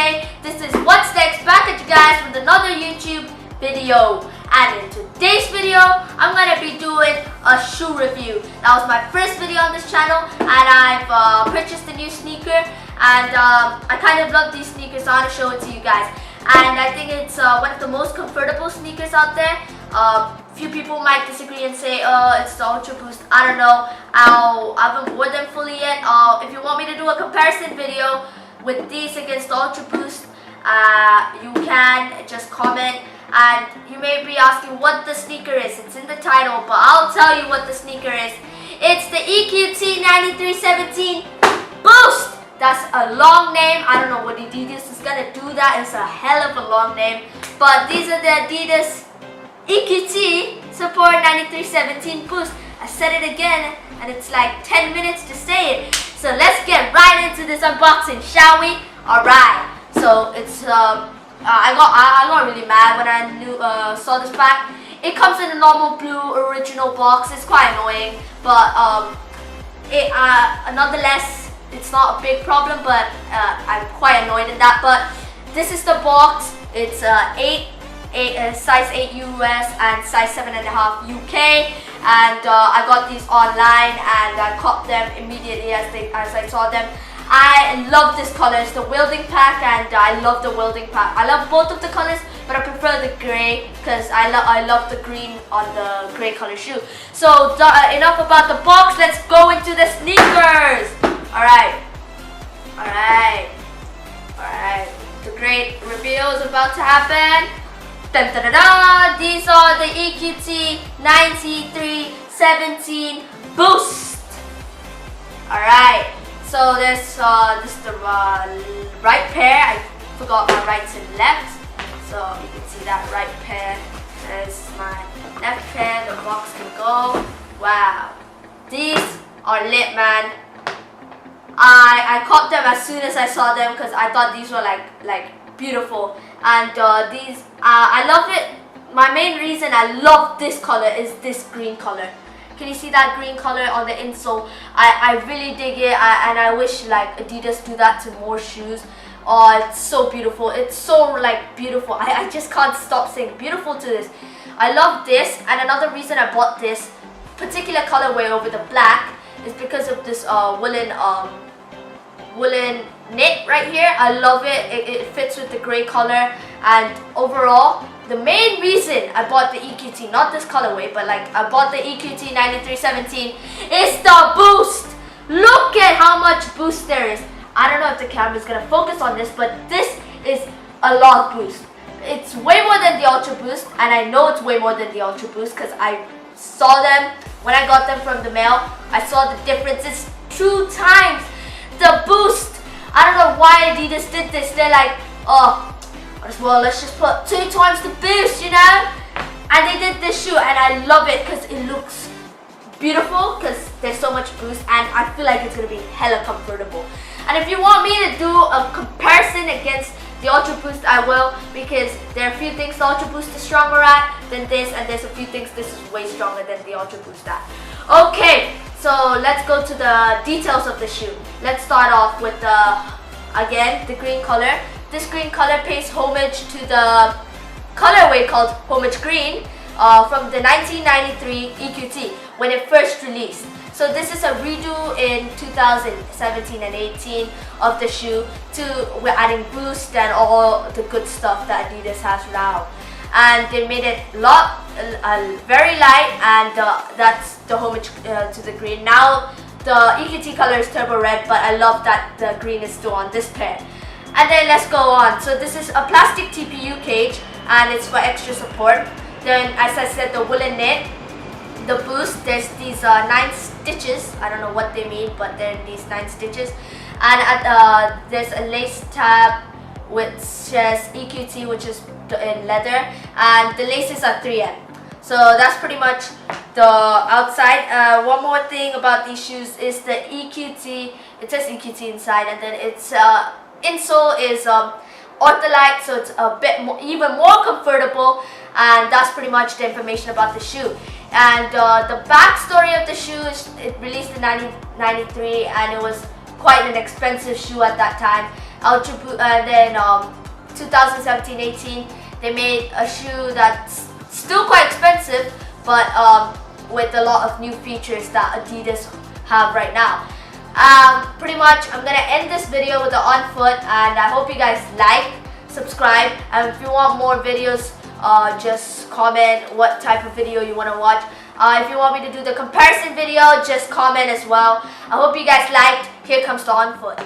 today. This is What's Next, back at you guys with another YouTube video. And in today's video, I'm gonna be doing a shoe review. That was my first video on this channel, and I've purchased a new sneaker, and I kind of love these sneakers, so I want to show it to you guys. And I think it's one of the most comfortable sneakers out there. Few people might disagree and say, it's the Ultra Boost. I don't know. I haven't worn them fully yet. If you want me to do a comparison video with these against the Ultra Boost, you can just comment. And you may be asking what the sneaker is. It's in the title, but I'll tell you what the sneaker is. It's the EQT 9317 Boost. That's a long name. I don't know what Adidas is gonna do. That is a hell of a long name. But these are the Adidas EQT Support 9317 Boost. I said it again, and it's like 10 minutes to say it. So let's get right into this unboxing, shall we? Alright. So it's I got really mad when I saw this pack. It comes in a normal blue original box. It's quite annoying, but nonetheless, it's not a big problem. But I'm quite annoyed at that. But this is the box. It's size 8 US and size 7.5 UK. And I got these online, and I caught them immediately as I saw them. I love this color. It's the Weilding pack, and I love the Weilding pack. I love both of the colors, but I prefer the gray because I love the green on the gray color shoe. So enough about the box. Let's go into the sneakers. Alright. The great reveal is about to happen. Dun, dun, dun, dun. These are the EQT 9317 Boost. Alright. So this is the right pair. I forgot my right and left. So you can see that right pair. There's my left pair. The box can go. Wow. These are lit, man. I caught them as soon as I saw them because I thought these were like beautiful. And these, I love it. My main reason I love this color is this green color. Can you see that green color on the insole? I really dig it, and I wish like Adidas do that to more shoes. Oh, it's so beautiful. It's so like beautiful. I just can't stop saying beautiful to this. I love this, and another reason I bought this particular colorway over the black is because of this woolen knit right here. I love it. It fits with the gray color, and overall, the main reason I bought the EQT, not this colorway, but like I bought the EQT 9317 is the boost. Look at how much boost there is. I don't know if the camera is gonna focus on this, but this is a lot of boost. It's way more than the Ultra Boost, and I know it's way more than the Ultra Boost because I saw them when I got them from the mail. I saw the difference. It's 2 times the boost. I don't know why Adidas did this. They're like, oh, well, let's just put 2 times the boost, you know? And they did this shoe, and I love it because it looks beautiful because there's so much boost, and I feel like it's going to be hella comfortable. And if you want me to do a comparison against the Ultra Boost, I will, because there are a few things the Ultra Boost is stronger at than this, and there's a few things this is way stronger than the Ultra Boost at. Okay, so let's go to the details of the shoe. Let's start off with again, the green color. This green color pays homage to the colorway called Homage Green from the 1993 EQT when it first released. So this is a redo in 2017 and 18 of the shoe. We're adding boost and all the good stuff that Adidas has now. And they made it very light, and that's the homage to the green. Now the EQT color is turbo red, but I love that the green is still on this pair. And then let's go on. So this is a plastic TPU cage, and it's for extra support. Then, as I said, the woolen knit, the boost, there's these 9 stitches. I don't know what they mean, but they're these 9 stitches. And there's a lace tab which says EQT, which is in leather, and the laces are 3M. So that's pretty much the outside. One more thing about these shoes is the EQT. It says EQT inside, and then it's insole is ortholite, so it's a bit more, even more comfortable, and that's pretty much the information about the shoe. And the backstory of the shoe is it released in 1993, and it was quite an expensive shoe at that time. and then 2017-18 they made a shoe that's still quite expensive, but with a lot of new features that Adidas have right now. Pretty much I'm gonna end this video with the on foot, and I hope you guys like, subscribe, and if you want more videos, just comment what type of video you want to watch. If you want me to do the comparison video, just comment as well. I hope you guys liked. Here comes the on foot.